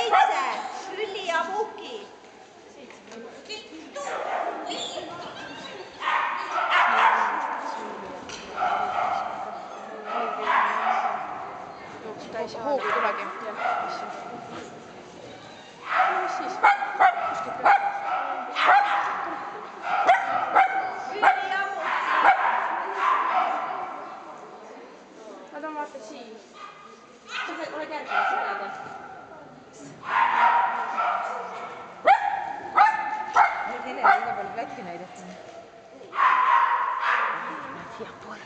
7, Lülli ja Muki. Hoogu ei tulegi. Mis siis? Lülli ja Muki. Nad on vaata siin. Oled järgmine sõnada? Helena iga palju Läti näidata. Siia poole.